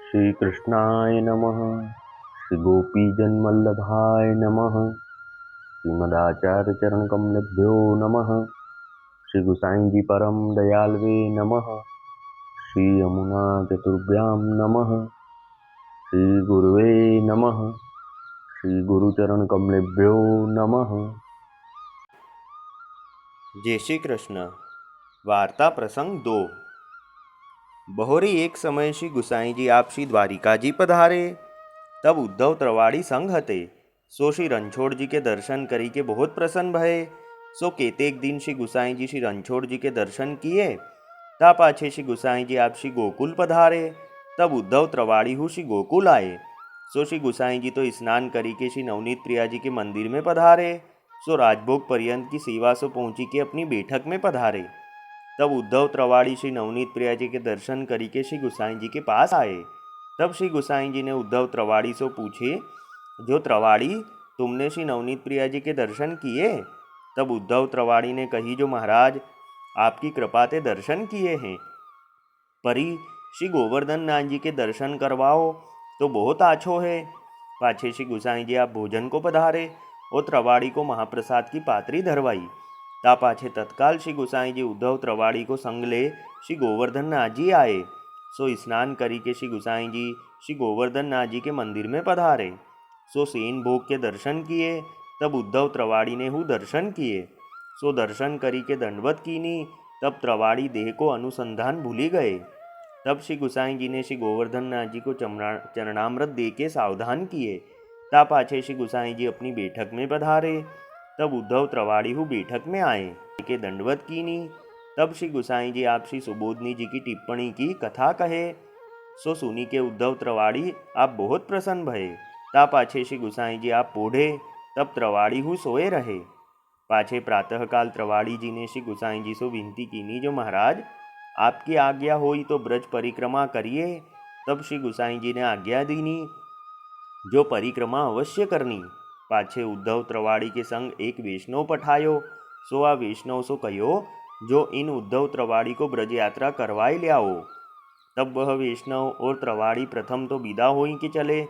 श्रीकृष्णाय नमः। श्रीगोपीजनवल्लभाय नमः। श्रीमदाचार्यचरणकमलेभ्यो नमः। श्री गुसाई जी परम दयालवे नमः। श्री यमुना चतुर्भ्यां नमः। श्री गुरुवे नमः। श्री गुरुचरणकमलेभ्यो नमः। जय श्री कृष्ण। वार्ता प्रसंग 2। बहोरी एक समय श्री गुसाई जी आप श्री द्वारिका जी पधारे। तब उद्धव त्रिवाड़ी संग हते। सो श्री रणछोड़ जी के दर्शन करी के बहुत प्रसन्न भये। सो केतेक दिन श्री गुसाई जी श्री रणछोड़ जी के दर्शन किए। ता पाछे श्री गुसाई जी आप श्री गोकुल पधारे। तब उद्धव त्रिवाड़ी हु श्री गोकुल आए। सो श्री गुसाई जी तो स्नान करी के श्री नवनीत प्रिया जी के मंदिर में पधारे। सो राजभोग पर्यंत की सेवा सो पहुंची के अपनी बैठक में पधारे। तब उद्धव त्रिवाड़ी श्री नवनीत प्रिया जी के दर्शन करी के श्री गुसाई जी के पास आए। तब श्री गुसाई जी ने उद्धव त्रिवाड़ी से पूछे, जो त्रिवाड़ी तुमने श्री नवनीत प्रिया जी के दर्शन किए? तब उद्धव त्रिवाड़ी ने कही, जो महाराज आपकी कृपा ते दर्शन किए हैं, परी श्री गोवर्धन नाथ जी के दर्शन करवाओ तो बहुत आछो है। पाछे श्री गुसाई जी आप भोजन को पधारे और त्रिवाड़ी को महाप्रसाद की पात्री धरवाई। ता पाछे तत्काल श्री गुसाई जी उद्धव त्रिवाड़ी को संग ले श्री गोवर्धन नाथ जी आए। सो स्नान करी के श्री गुसाई जी श्री गोवर्धन नाथ जी के मंदिर में पधारे। सो सेन भोग के दर्शन किए। तब उद्धव त्रिवाड़ी ने हु दर्शन किए। सो दर्शन करी के दंडवत कीनी। तब त्रिवाड़ी देह को अनुसंधान भूली गए। तब श्री गुसाई जी ने श्री गोवर्धन नाथ जी को चरणामृत दे के सावधान किए। ता पाछे श्री गुसाई जी अपनी बैठक में पधारे। तब उद्धव त्रिवाड़ी हु बैठक में आए के दंडवत कीनी। तब श्री गुसाई जी आप श्री सुबोधनी जी की टिप्पणी की कथा कहे। सो सुनी के उद्धव त्रिवाड़ी आप बहुत प्रसन्न भये। ता पाछे श्री गुसाई जी आप पोढ़े। तब त्रिवाड़ी हु सोए रहे। पाछे प्रातःकाल त्रिवाड़ी जी ने श्री गुसाई जी से विनती कीनी, जो महाराज आपकी आज्ञा होई तो ब्रज परिक्रमा करिए। तब श्री गुसाई जी ने आज्ञा दीनी, जो परिक्रमा अवश्य करनी। पाछे उद्धव त्रिवाड़ी के संग एक वैष्णव पठायो। सो आ वैष्णव सो कहो, जो इन उद्धव त्रिवाड़ी को ब्रज यात्रा करवाए ले आओ। तब वह वैष्णव और त्रिवाड़ी प्रथम तो विदा होई के चले।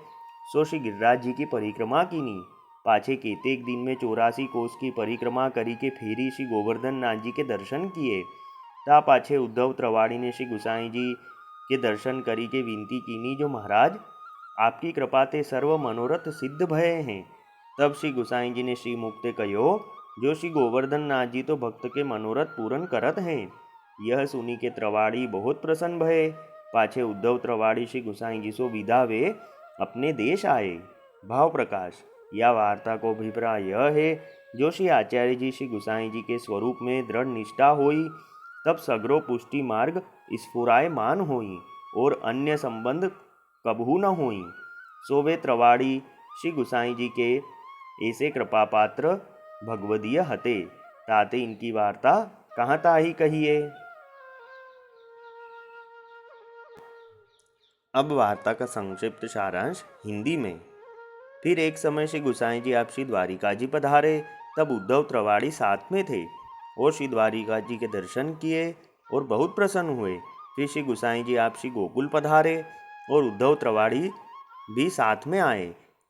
सो श्री गिरिराज जी की परिक्रमा कीनी। पाछे केतेक दिन में 84 कोस की परिक्रमा करी के फेरी श्री गोवर्धन नाथ जी के दर्शन किए। ता पाछे उद्धव त्रिवाड़ी ने श्री गुसाई जी के दर्शन करी के विनती कीनी, जो महाराज आपकी कृपा ते सर्व मनोरथ सिद्ध भये हैं। तब श्री गुसाई जी ने श्री मुक्ते कहो, जो श्री गोवर्धन नाथ जी तो भक्त के मनोरथ पूर्ण करत हैं। यह सुनी के त्रिवाड़ी बहुत प्रसन्न भये। पाछे उद्धव त्रिवाड़ी श्री गुसाई जी सो विदा वे अपने देश आए। भाव प्रकाश। यह वार्ता को अभिप्राय यह है, जो श्री आचार्य जी श्री गुसाई जी के स्वरूप में दृढ़ निष्ठा होई, तब सगरो पुष्टि मार्ग स्फुरायमान होई और अन्य संबंध कबहू न होई। सो वे त्रिवाड़ी श्री गुसाई जी के ऐसे कृपा पात्र भगवदीय हते। ताते इनकी वार्ता कहाँ ताही कहिए। अब वार्ता का संक्षिप्त सारांश हिंदी में। फिर एक समय श्री गुसाई जी आप श्री द्वारिका जी पधारे। तब उद्धव त्रिवाड़ी साथ में थे और श्री द्वारिका जी के दर्शन किए और बहुत प्रसन्न हुए। फिर श्री गुसाई जी आप श्री गोकुल पधारे और उद्धव त्रिवाड़ी भी साथ में आए।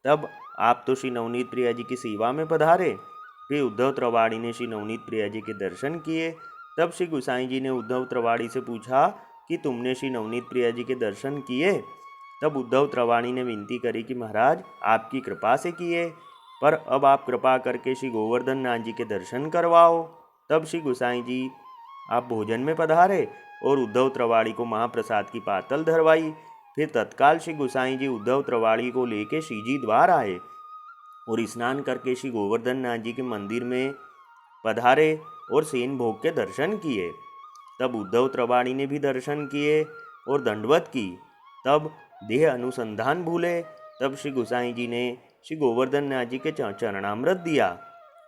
तब आप तो श्री नवनीत प्रिया जी की सेवा में पधारे। फिर उद्धव त्रिवाड़ी ने श्री नवनीत प्रिया जी के दर्शन किए। तब श्री गुसाई जी ने उद्धव त्रिवाड़ी से पूछा कि तुमने श्री नवनीत प्रिया जी के दर्शन किए? तब उद्धव त्रिवाड़ी ने विनती करी कि महाराज आपकी कृपा से किए, पर अब आप कृपा करके श्री गोवर्धन नाथ जी के दर्शन करवाओ। तब श्री गुसाई जी आप भोजन में पधारे और उद्धव त्रिवाड़ी को महाप्रसाद की पातल धरवाई। फिर तत्काल श्री गुसाई जी उद्धव त्रिवाड़ी को लेके श्रीजी द्वार आए और स्नान करके श्री गोवर्धन नाथ जी के मंदिर में पधारे और सेन भोग के दर्शन किए। तब उद्धव त्रिवाड़ी ने भी दर्शन किए और दंडवत की। तब देह अनुसंधान भूले। तब श्री गुसाई जी ने श्री गोवर्धन नाथ जी के चरणामृत दिया।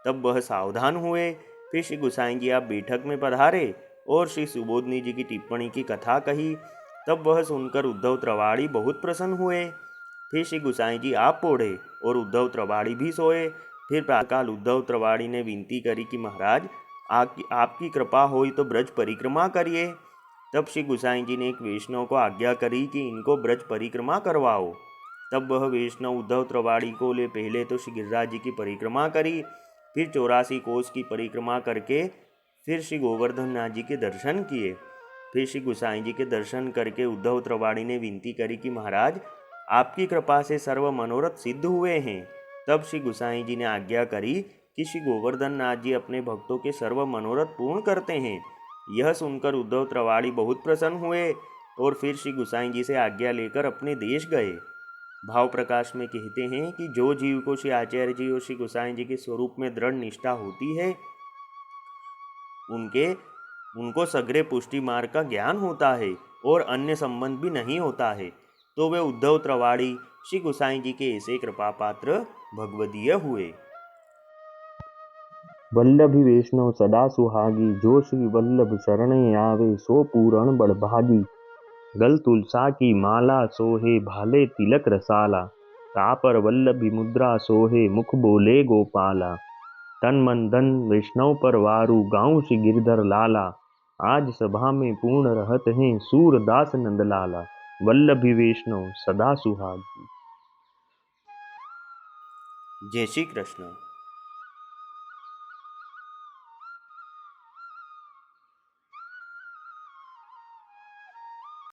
तब वह सावधान हुए। फिर श्री गुसाई जी आप बैठक में पधारे और श्री सुबोधनी जी की टिप्पणी की कथा कही। तब वह सुनकर उद्धव त्रिवाड़ी बहुत प्रसन्न हुए। फिर श्री गुसाई जी आप पोढ़े और उद्धव त्रिवाड़ी भी सोए। फिर प्रातःकाल उद्धव त्रिवाड़ी ने विनती करी कि महाराज आपकी कृपा होई तो ब्रज परिक्रमा करिए। तब श्री गोसाई जी ने एक वैष्णव को आज्ञा करी कि इनको ब्रज परिक्रमा करवाओ। तब वह वैष्णव उद्धव त्रिवाड़ी को ले पहले तो श्री गिरिराज जी की परिक्रमा करी, फिर 84 कोस की परिक्रमा करके फिर श्री गोवर्धन नाथ जी के दर्शन किए। फिर श्री गोसाई जी के दर्शन करके उद्धव त्रिवाड़ी ने विनती करी कि महाराज, आपकी कृपा से सर्व मनोरथ सिद्ध हुए हैं। तब श्री गोसाई जी ने आज्ञा करी कि श्री गोवर्धन नाथ जी अपने भक्तों के सर्व मनोरथ पूर्ण करते हैं। यह सुनकर उद्धव त्रिवाड़ी बहुत प्रसन्न हुए और फिर श्री गोसाई जी से आज्ञा लेकर अपने देश गए। भाव प्रकाश में कहते हैं कि जो जीव को श्री आचार्य जी और श्री गोसाई जी के स्वरूप में दृढ़ निष्ठा होती है, उनको सगरे पुष्टि मार्ग का ज्ञान होता है और अन्य संबंध भी नहीं होता है, तो वे उद्धव त्रिवाड़ी श्री गोसाई जी के ऐसे कृपा पात्र भगवदीय हुए। वल्लभी वैष्णव सदा सुहागी, जो श्री वल्लभ शरणे आवे सो पूरण बड़भागी। गल तुलसा की माला सोहे, भाले तिलक रसाला। तापर वल्लभी मुद्रा सोहे, मुख बोले गोपाला। तन मन धन वैष्णव पर वारू, गाँव श्री गिरधर लाला। आज सभा में पूर्ण रहत हैं, सूरदास नंदलाला। वल्लभी वैष्णव सदा सुहागी। जय श्री कृष्ण।